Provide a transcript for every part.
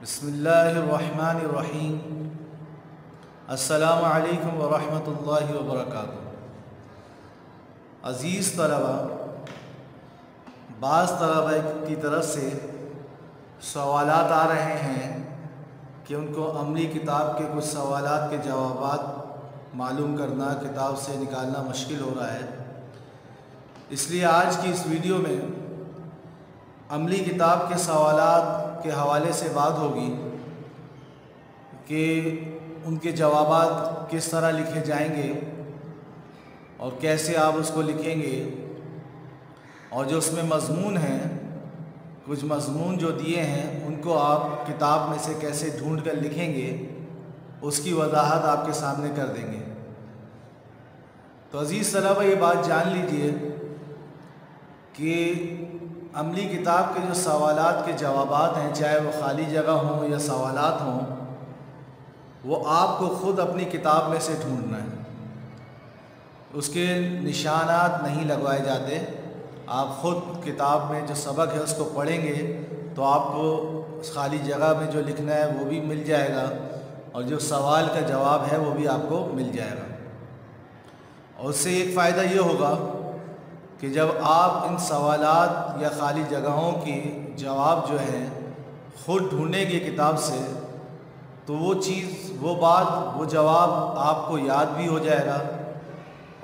بسم اللہ الرحمن الرحیم۔ السلام علیکم ورحمۃ اللہ وبرکاتہ۔ عزیز طلبہ، بعض طلبہ کی طرف سے سوالات آ رہے ہیں کہ ان کو عملی کتاب کے کچھ سوالات کے جوابات معلوم کرنا، کتاب سے نکالنا مشکل ہو رہا ہے۔ اس لیے آج کی اس ویڈیو میں عملی کتاب کے سوالات کے حوالے سے بات ہوگی کہ ان کے جوابات کس طرح لکھے جائیں گے اور کیسے آپ اس کو لکھیں گے، اور جو اس میں مضمون ہیں، کچھ مضمون جو دیے ہیں ان کو آپ کتاب میں سے کیسے ڈھونڈ کر لکھیں گے، اس کی وضاحت آپ کے سامنے کر دیں گے۔ تو عزیز طلبہ، یہ بات جان لیجئے کہ عملی کتاب کے جو سوالات کے جوابات ہیں، چاہے وہ خالی جگہ ہوں یا سوالات ہوں، وہ آپ کو خود اپنی کتاب میں سے ڈھونڈنا ہے۔ اس کے نشانات نہیں لگوائے جاتے۔ آپ خود کتاب میں جو سبق ہے اس کو پڑھیں گے تو آپ کو خالی جگہ میں جو لکھنا ہے وہ بھی مل جائے گا، اور جو سوال کا جواب ہے وہ بھی آپ کو مل جائے گا۔ اور اس سے ایک فائدہ یہ ہوگا کہ جب آپ ان سوالات یا خالی جگہوں کی جواب جو ہیں خود ڈھونڈیں گے کتاب سے، تو وہ چیز، وہ بات، وہ جواب آپ کو یاد بھی ہو جائے گا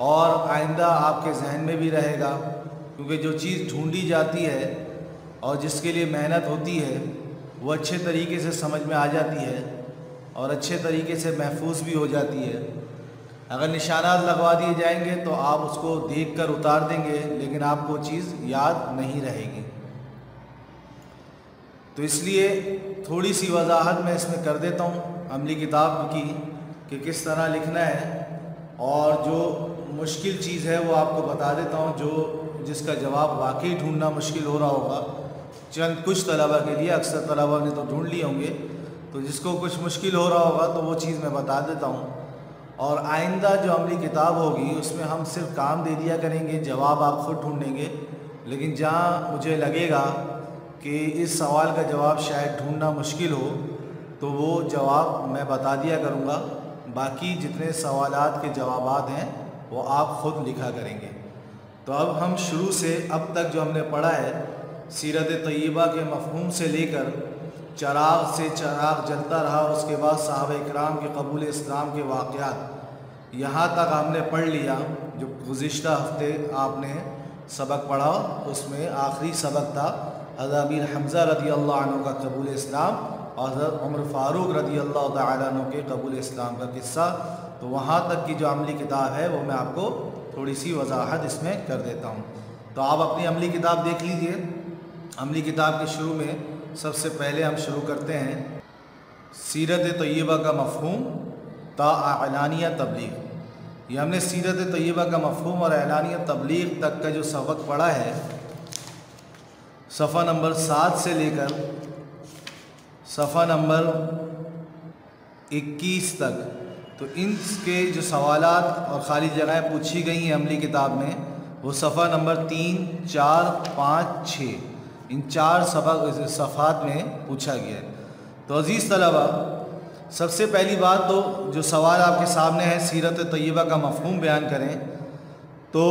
اور آئندہ آپ کے ذہن میں بھی رہے گا، کیونکہ جو چیز ڈھونڈی جاتی ہے اور جس کے لیے محنت ہوتی ہے وہ اچھے طریقے سے سمجھ میں آ جاتی ہے اور اچھے طریقے سے محفوظ بھی ہو جاتی ہے۔ اگر نشانات لگوا دیے جائیں گے تو آپ اس کو دیکھ کر اتار دیں گے، لیکن آپ کو چیز یاد نہیں رہے گی۔ تو اس لیے تھوڑی سی وضاحت میں اس میں کر دیتا ہوں عملی کتاب کی کہ کس طرح لکھنا ہے، اور جو مشکل چیز ہے وہ آپ کو بتا دیتا ہوں، جس کا جواب واقعی ڈھونڈنا مشکل ہو رہا ہوگا چند کچھ طلبہ کے لیے، اکثر طلبہ نے تو ڈھونڈ لیے ہوں گے، تو جس کو کچھ مشکل ہو رہا ہوگا تو وہ چیز میں بتا دیتا ہوں۔ اور آئندہ جو عملی کتاب ہوگی اس میں ہم صرف کام دے دیا کریں گے، جواب آپ خود ڈھونڈیں گے، لیکن جہاں مجھے لگے گا کہ اس سوال کا جواب شاید ڈھونڈنا مشکل ہو تو وہ جواب میں بتا دیا کروں گا، باقی جتنے سوالات کے جوابات ہیں وہ آپ خود لکھا کریں گے۔ تو اب ہم شروع سے اب تک جو ہم نے پڑھا ہے، سیرت طیبہ کے مفہوم سے لے کر چراغ سے چراغ جلتا رہا، اور اس کے بعد صحابہ اکرام کے قبول اسلام کے واقعات، یہاں تک ہم نے پڑھ لیا۔ جو گزشتہ ہفتے آپ نے سبق پڑھا اس میں آخری سبق تھا حضرت امیر حمزہ رضی اللہ عنہ کا قبول اسلام اور حضرت عمر فاروق رضی اللہ تعالیٰ عنہ کے قبول اسلام کا قصہ۔ تو وہاں تک کی جو عملی کتاب ہے وہ میں آپ کو تھوڑی سی وضاحت اس میں کر دیتا ہوں۔ تو آپ اپنی عملی کتاب دیکھ لیجئے۔ عملی کتاب کے شروع میں سب سے پہلے ہم شروع کرتے ہیں سیرت طیبہ کا مفہوم تا اعلانیہ تبلیغ۔ یہ ہم نے سیرت طیبہ کا مفہوم اور اعلانیہ تبلیغ تک کا جو سبق پڑھا ہے، صفحہ نمبر 7 سے لے کر صفحہ نمبر 21 تک، تو ان کے جو سوالات اور خالی جگہیں پوچھی گئی ہیں عملی کتاب میں، وہ صفحہ نمبر 3، 4، 5، 6 ان 4 صفحات میں پوچھا گیا ہے۔ تو عزیز طلبہ، سب سے پہلی بات تو جو سوال آپ کے سامنے ہے، سیرت طیبہ کا مفہوم بیان کریں، تو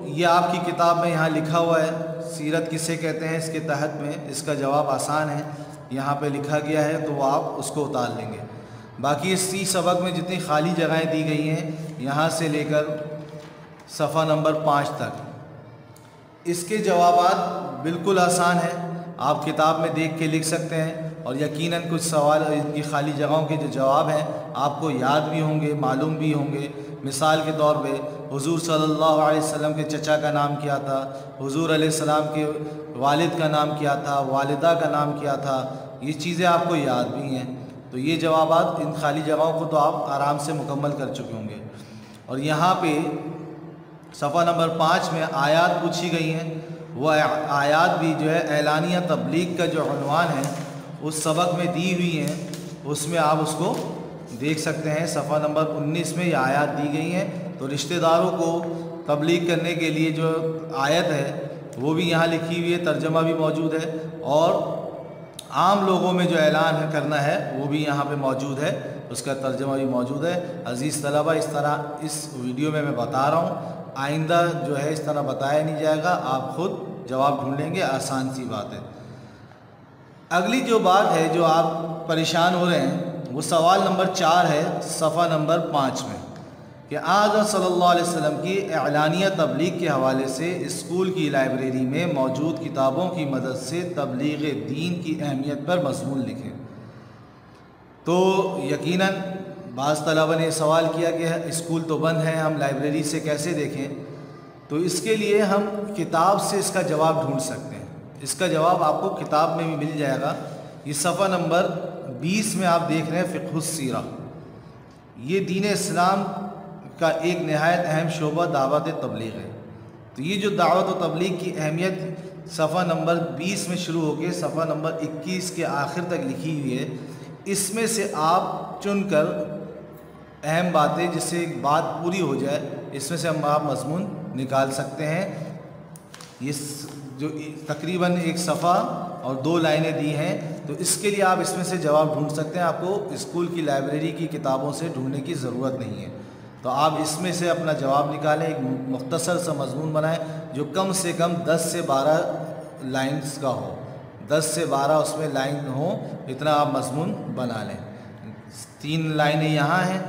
یہ آپ کی کتاب میں یہاں لکھا ہوا ہے۔ سیرت کسے کہتے ہیں اس کے تحت میں اس کا جواب آسان ہے، یہاں پہ لکھا گیا ہے، تو وہ آپ اس کو اتار لیں گے۔ باقی اسی سبق میں جتنی خالی جگہیں دی گئی ہیں، یہاں سے لے کر صفحہ نمبر 5 تک، اس کے جوابات بالکل آسان ہیں، آپ کتاب میں دیکھ کے لکھ سکتے ہیں، اور یقیناً کچھ سوال ان کی خالی جگہوں کے جو جواب ہیں آپ کو یاد بھی ہوں گے، معلوم بھی ہوں گے۔ مثال کے طور پہ حضور صلی اللہ علیہ وسلم کے چچا کا نام کیا تھا، حضور علیہ السلام کے والد کا نام کیا تھا، والدہ کا نام کیا تھا، یہ چیزیں آپ کو یاد بھی ہیں۔ تو یہ جوابات ان خالی جگہوں کو تو آپ آرام سے مکمل کر چکے ہوں گے۔ اور یہاں پہ صفحہ نمبر 5 میں آیات پوچھی گئی ہیں، وہ آیات بھی جو ہے اعلانیہ تبلیغ کا جو عنوان ہے اس سبق میں دی ہوئی ہیں، اس میں آپ اس کو دیکھ سکتے ہیں۔ صفحہ نمبر 19 میں یہ آیات دی گئی ہیں، تو رشتہ داروں کو تبلیغ کرنے کے لیے جو آیت ہے وہ بھی یہاں لکھی ہوئی ہے، ترجمہ بھی موجود ہے، اور عام لوگوں میں جو اعلان کرنا ہے وہ بھی یہاں پہ موجود ہے، اس کا ترجمہ بھی موجود ہے۔ عزیز طلبہ، اس طرح اس ویڈیو میں بتا رہا ہوں، آئندہ جو ہے اس طرح بتایا نہیں جائے گا، آپ خود جواب ڈھونڈ لیں گے، آسان سی بات ہے۔ اگلی جو بات ہے جو آپ پریشان ہو رہے ہیں وہ سوال نمبر 4 ہے صفحہ نمبر 5 میں، کہ آقا صلی اللہ علیہ وسلم کی اعلانیہ تبلیغ کے حوالے سے اسکول کی لائبریری میں موجود کتابوں کی مدد سے تبلیغ دین کی اہمیت پر مضمون لکھیں۔ تو یقیناً بعض طلبہ نے سوال کیا کہ اسکول تو بند ہے، ہم لائبریری سے کیسے دیکھیں؟ تو اس کے لیے ہم کتاب سے اس کا جواب ڈھونڈ سکتے ہیں۔ اس کا جواب آپ کو کتاب میں بھی مل جائے گا۔ یہ صفحہ نمبر 20 میں آپ دیکھ رہے ہیں فقہ السیرہ۔ یہ دین اسلام کا ایک نہایت اہم شعبہ دعوت تبلیغ ہے۔ تو یہ جو دعوت و تبلیغ کی اہمیت صفحہ نمبر 20 میں شروع ہو کے صفحہ نمبر 21 کے آخر تک لکھی ہوئی ہے، اس میں سے آپ چن کر اہم باتیں جس سے ایک بات پوری ہو جائے، اس میں سے ہم آپ مضمون نکال سکتے ہیں۔ یہ جو تقریباً ایک صفحہ اور 2 لائنیں دی ہیں، تو اس کے لیے آپ اس میں سے جواب ڈھونڈ سکتے ہیں۔ آپ کو اسکول کی لائبریری کی کتابوں سے ڈھونڈنے کی ضرورت نہیں ہے۔ تو آپ اس میں سے اپنا جواب نکالیں، ایک مختصر سا مضمون بنائیں جو کم سے کم 10 سے 12 لائنز کا ہو، 10 سے 12 اس میں لائن ہو، اتنا آپ مضمون بنا لیں۔ 3 لائنیں یہاں ہیں،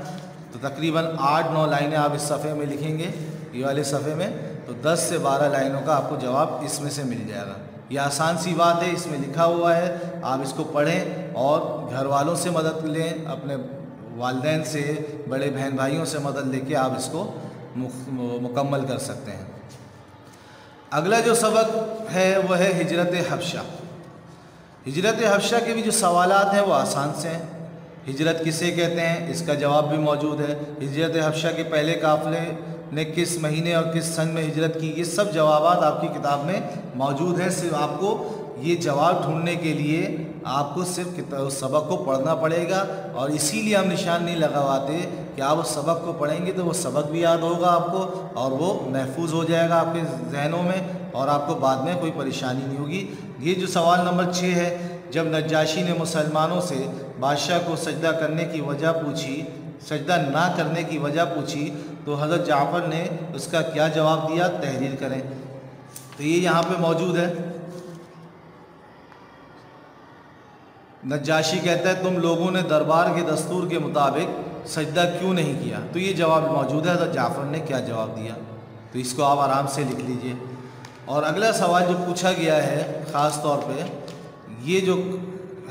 تو تقریباً 8-9 لائنیں آپ اس صفحے میں لکھیں گے، یہ والے صفحے میں، تو 10 سے 12 لائنوں کا آپ کو جواب اس میں سے مل جائے گا۔ یہ آسان سی بات ہے، اس میں لکھا ہوا ہے، آپ اس کو پڑھیں اور گھر والوں سے مدد لیں، اپنے والدین سے، بڑے بہن بھائیوں سے مدد لے کے آپ اس کو مکمل کر سکتے ہیں۔ اگلا جو سبق ہے وہ ہے ہجرت حبشہ۔ ہجرت حبشہ کے بھی جو سوالات ہیں وہ آسان سے ہیں۔ ہجرت کسے کہتے ہیں، اس کا جواب بھی موجود ہے۔ ہجرت حبشہ کے پہلے قافلے نے کس مہینے اور کس سن میں ہجرت کی، یہ سب جوابات آپ کی کتاب میں موجود ہیں۔ صرف آپ کو یہ جواب ڈھونڈنے کے لیے آپ کو صرف سبق کو پڑھنا پڑے گا، اور اسی لیے ہم نشان نہیں لگواتے کہ آپ اس سبق کو پڑھیں گے تو وہ سبق بھی یاد ہوگا آپ کو، اور وہ محفوظ ہو جائے گا آپ کے ذہنوں میں، اور آپ کو بعد میں کوئی پریشانی نہیں ہوگی۔ یہ جو سوال نمبر 6 ہے، جب نجاشی نے مسلمانوں سے بادشاہ کو سجدہ کرنے کی وجہ پوچھی، سجدہ نہ کرنے کی وجہ پوچھی، تو حضرت جعفر نے اس کا کیا جواب دیا، تحریر کریں۔ تو یہ یہاں پہ موجود ہے۔ نجاشی کہتا ہے تم لوگوں نے دربار کے دستور کے مطابق سجدہ کیوں نہیں کیا، تو یہ جواب موجود ہے، حضرت جعفر نے کیا جواب دیا، تو اس کو آپ آرام سے لکھ لیجئے۔ اور اگلا سوال جو پوچھا گیا ہے خاص طور پہ، یہ جو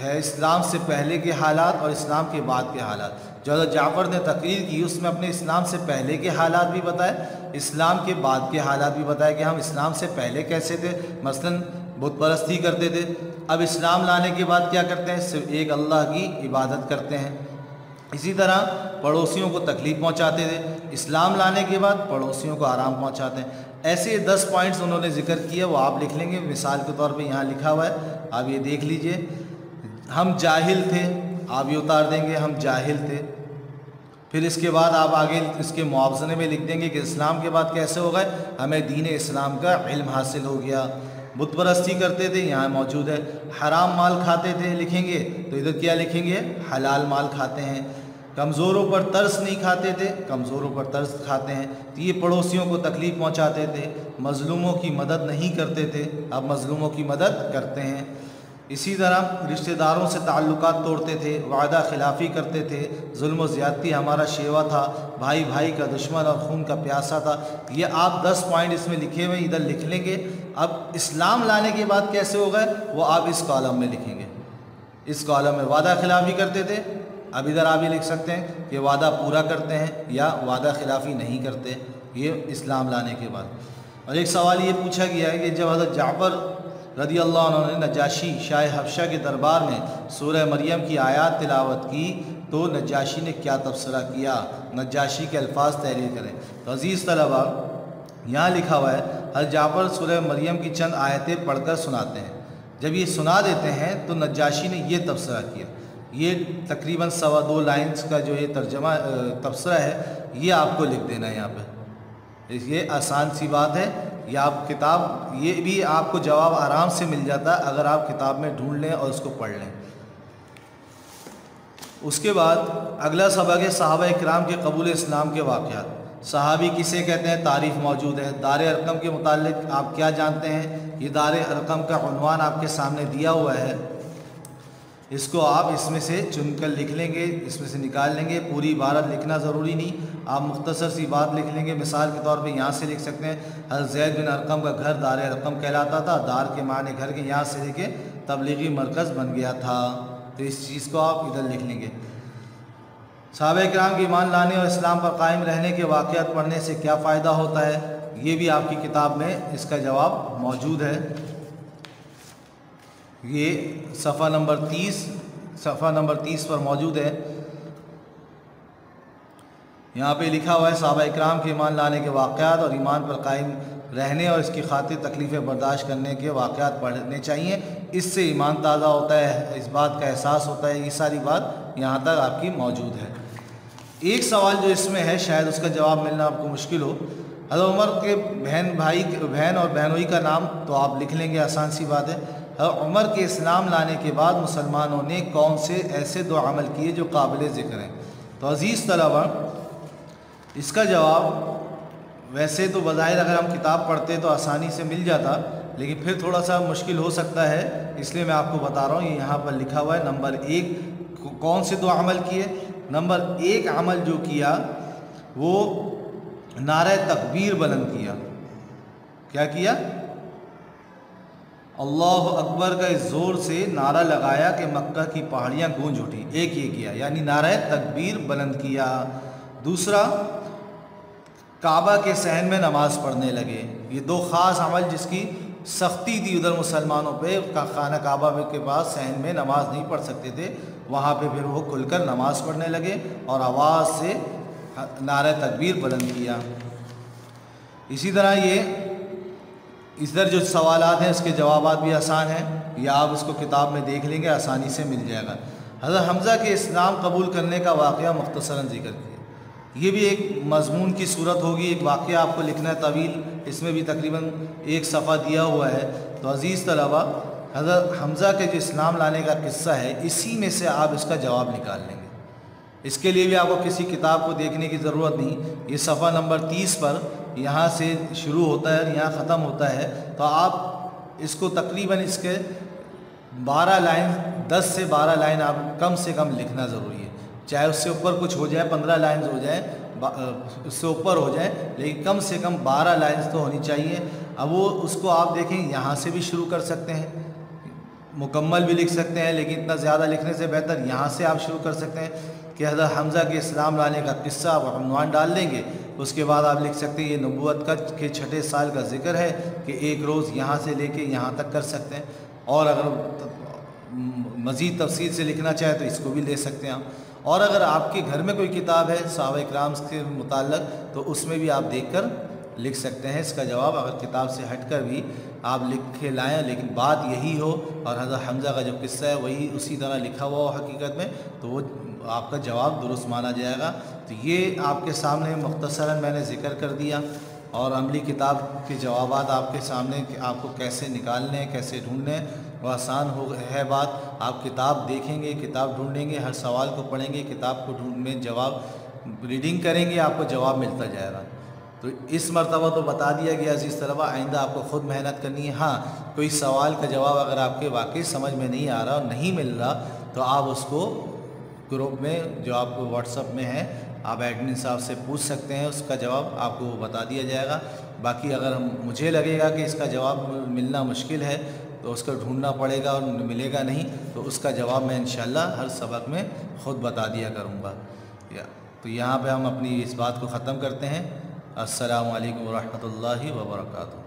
ہے اسلام سے پہلے کے حالات اور اسلام کے بعد کے حالات۔ جو حضرت جعفر نے تقریر کی اس میں اپنے اسلام سے پہلے کے حالات بھی بتائے، اسلام کے بعد کے حالات بھی بتائے کہ ہم اسلام سے پہلے کیسے تھے، مثلاً بت پرستی کرتے تھے، اب اسلام لانے کے بعد کیا کرتے ہیں، صرف ایک اللہ کی عبادت کرتے ہیں۔ اسی طرح پڑوسیوں کو تکلیف پہنچاتے تھے، اسلام لانے کے بعد پڑوسیوں کو آرام پہنچاتے ہیں۔ ایسے 10 پوائنٹس انہوں نے ذکر کیا، وہ آپ لکھ لیں گے۔ مثال کے طور پہ یہاں لکھا ہوا ہے، آپ یہ دیکھ لیجئے، ہم جاہل تھے، آپ یہ اتار دیں گے ہم جاہل تھے۔ پھر اس کے بعد آپ آگے اس کے موازنے میں لکھ دیں گے کہ اسلام کے بعد کیسے ہو گئے، ہمیں دین اسلام کا علم حاصل ہو گیا۔ بت پرستی کرتے تھے، یہاں موجود ہے۔ حرام مال کھاتے تھے، لکھیں گے تو ادھر کیا لکھیں گے، حلال مال کھاتے ہیں۔ کمزوروں پر ترس نہیں کھاتے تھے، کمزوروں پر ترس کھاتے ہیں۔ تو یہ پڑوسیوں کو تکلیف پہنچاتے تھے، مظلوموں کی مدد نہیں کرتے تھے، اب مظلوموں کی مدد کرتے ہیں۔ اسی طرح رشتہ داروں سے تعلقات توڑتے تھے، وعدہ خلافی کرتے تھے، ظلم و زیادتی ہمارا شیوا تھا، بھائی بھائی کا دشمن اور خون کا پیاسا تھا۔ یہ آپ 10 پوائنٹ اس میں لکھے ہوئے ادھر لکھ لیں گے۔ اب اسلام لانے کے بعد کیسے ہو گئے وہ آپ اس کالم میں لکھیں گے۔ اس کالم میں وعدہ خلافی کرتے تھے، اب ادھر آپ یہ لکھ سکتے ہیں کہ وعدہ پورا کرتے ہیں یا وعدہ خلافی نہیں کرتے، یہ اسلام لانے کے بعد۔ اور ایک سوال یہ پوچھا گیا ہے کہ جب حضرت جعفر رضی اللہ عنہ نے نجاشی شاہ حبشہ کے دربار میں سورہ مریم کی آیات تلاوت کی تو نجاشی نے کیا تبصرہ کیا، نجاشی کے الفاظ تحریر کریں۔ تو عزیز طلبہ، یہاں لکھا ہوا ہے حضرت جعفر سورہ مریم کی چند آیتیں پڑھ کر سناتے ہیں۔ جب یہ سنا دیتے ہیں تو نجاشی نے یہ تبصرہ کیا۔ یہ تقریباً 2.25 لائنز کا جو یہ ترجمہ تبصرہ ہے، یہ آپ کو لکھ دینا ہے یہاں پہ۔ یہ آسان سی بات ہے، یہ آپ کتاب، یہ بھی آپ کو جواب آرام سے مل جاتا ہے اگر آپ کتاب میں ڈھونڈ لیں اور اس کو پڑھ لیں۔ اس کے بعد اگلا سبق ہے صحابہ اکرام کے قبول اسلام کے واقعات۔ صحابی کسے کہتے ہیں، تعریف موجود ہے۔ دار ارقم کے متعلق آپ کیا جانتے ہیں؟ یہ دار ارقم کا عنوان آپ کے سامنے دیا ہوا ہے، اس کو آپ اس میں سے چن کر لکھ لیں گے، اس میں سے نکال لیں گے۔ پوری عبارت لکھنا ضروری نہیں، آپ مختصر سی بات لکھ لیں گے۔ مثال کے طور پہ یہاں سے لکھ سکتے ہیں حضرت زید بن ارقم کا گھر دار ارقم کہلاتا تھا، دار کے معنی گھر کے، یہاں سے لے کے تبلیغی مرکز بن گیا تھا، تو اس چیز کو آپ ادھر لکھ لیں گے۔ صحابہ کرام کے ایمان لانے اور اسلام پر قائم رہنے کے واقعات پڑھنے سے کیا فائدہ ہوتا ہے، یہ بھی آپ کی کتاب میں اس کا جواب موجود ہے۔ یہ صفحہ نمبر 30 پر موجود ہے۔ یہاں پہ لکھا ہوا ہے صحابہ اکرام کے ایمان لانے کے واقعات اور ایمان پر قائم رہنے اور اس کی خاطر تکلیفیں برداشت کرنے کے واقعات پڑھنے چاہیے، اس سے ایمان تازہ ہوتا ہے، اس بات کا احساس ہوتا ہے۔ یہ ساری بات یہاں تک آپ کی موجود ہے۔ ایک سوال جو اس میں ہے، شاید اس کا جواب ملنا آپ کو مشکل ہو۔ حضرت عمر کے بہن اور بہنوئی کا نام تو آپ لکھ لیں گے، آسان سی بات ہے۔ حضرت عمر کے اسلام لانے کے بعد مسلمانوں نے کون سے ایسے دو عمل کیے جو قابل ذکر ہیں؟ تو عزیز طلبہ، اس کا جواب ویسے تو بظاہر اگر ہم کتاب پڑھتے تو آسانی سے مل جاتا، لیکن پھر تھوڑا سا مشکل ہو سکتا ہے، اس لیے میں آپ کو بتا رہا ہوں۔ یہ یہاں پر لکھا ہوا ہے نمبر 1 کون سے دو عمل کیے۔ نمبر 1 عمل جو کیا وہ نعرہ تکبیر بلند کیا۔ کیا کیا؟ اللہ اکبر کا اس زور سے نعرہ لگایا کہ مکہ کی پہاڑیاں گونج اٹھی۔ ایک یہ کیا، یعنی نعرہ تکبیر بلند کیا۔ دوسرا، کعبہ کے صحن میں نماز پڑھنے لگے۔ یہ دو خاص عمل جس کی سختی تھی ادھر مسلمانوں پہ، خانہ کعبہ کے پاس صحن میں نماز نہیں پڑھ سکتے تھے، وہاں پہ پھر وہ کھل کر نماز پڑھنے لگے اور آواز سے نعرہ تکبیر بلند کیا۔ اسی طرح یہ ادھر جو سوالات ہیں اس کے جوابات بھی آسان ہیں، یا آپ اس کو کتاب میں دیکھ لیں گے، آسانی سے مل جائے گا۔ حضرت حمزہ کے اسلام قبول کرنے کا واقعہ مختصراً ذکر کیا۔ یہ بھی ایک مضمون کی صورت ہوگی، ایک واقعہ آپ کو لکھنا ہے طویل، اس میں بھی تقریباً 1 صفحہ دیا ہوا ہے۔ تو عزیز طلبہ، حضرت حمزہ کے جو اسلام لانے کا قصہ ہے، اسی میں سے آپ اس کا جواب نکال لیں گے۔ اس کے لیے بھی آپ کو کسی کتاب کو دیکھنے کی ضرورت نہیں۔ یہ صفحہ نمبر 30 پر یہاں سے شروع ہوتا ہے اور یہاں ختم ہوتا ہے، تو آپ اس کو تقریباً اس کے 12 لائن، 10 سے 12 لائن آپ کم سے کم لکھنا ضروری ہے۔ چاہے اس سے اوپر کچھ ہو جائے، 15 لائنز ہو جائیں، اس سے اوپر ہو جائیں، لیکن کم سے کم 12 لائنز تو ہونی چاہیے۔ اب وہ اس کو آپ دیکھیں، یہاں سے بھی شروع کر سکتے ہیں، مکمل بھی لکھ سکتے ہیں، لیکن اتنا زیادہ لکھنے سے بہتر یہاں سے آپ شروع کر سکتے ہیں کہ حضرت حمزہ کے اسلام لانے کا قصہ آپ عنوان ڈال دیں گے۔ اس کے بعد آپ لکھ سکتے ہیں یہ نبوت کے 6 سال کا ذکر ہے، کہ ایک روز یہاں سے لے کے یہاں تک کر سکتے ہیں، اور اگر مزید تفصیل سے لکھنا چاہے تو اس کو بھی لے سکتے ہیں آپ۔ اور اگر آپ کے گھر میں کوئی کتاب ہے صحابہ اکرام کے متعلق تو اس میں بھی آپ دیکھ کر لکھ سکتے ہیں اس کا جواب، اگر کتاب سے ہٹ کر بھی آپ لکھ کے لائیں، لیکن بات یہی ہو اور حضرت حمزہ کا جو قصہ ہے وہی اسی طرح لکھا ہوا ہو حقیقت میں، تو وہ آپ کا جواب درست مانا جائے گا۔ تو یہ آپ کے سامنے مختصراً میں نے ذکر کر دیا، اور عملی کتاب کے جوابات آپ کے سامنے کہ آپ کو کیسے نکالنے ہیں، کیسے ڈھونڈنے ہیں، وہ آسان ہے بات۔ آپ کتاب دیکھیں گے، کتاب ڈھونڈیں گے، ہر سوال کو پڑھیں گے، کتاب کو ڈھونڈنے جواب ریڈنگ کریں گے، آپ کو جواب ملتا جائے گا۔ تو اس مرتبہ تو بتا دیا گیا عزیز طلبہ، آئندہ آپ کو خود محنت کرنی ہے۔ ہاں، کوئی سوال کا جواب اگر آپ کے واقعی سمجھ میں نہیں آ رہا اور نہیں مل رہا تو آپ اس کو گروپ میں جو آپ کو واٹس ایپ میں ہے، آپ ایڈمن صاحب سے پوچھ سکتے ہیں، اس کا جواب آپ کو بتا دیا جائے گا۔ باقی اگر مجھے لگے گا کہ اس کا جواب ملنا مشکل ہے تو اس کو ڈھونڈنا پڑے گا اور ملے گا نہیں، تو اس کا جواب میں انشاءاللہ ہر سبق میں خود بتا دیا کروں گا۔ تو یہاں پہ ہم اپنی اس بات کو ختم کرتے ہیں۔ السلام علیکم ورحمۃ اللہ وبرکاتہ۔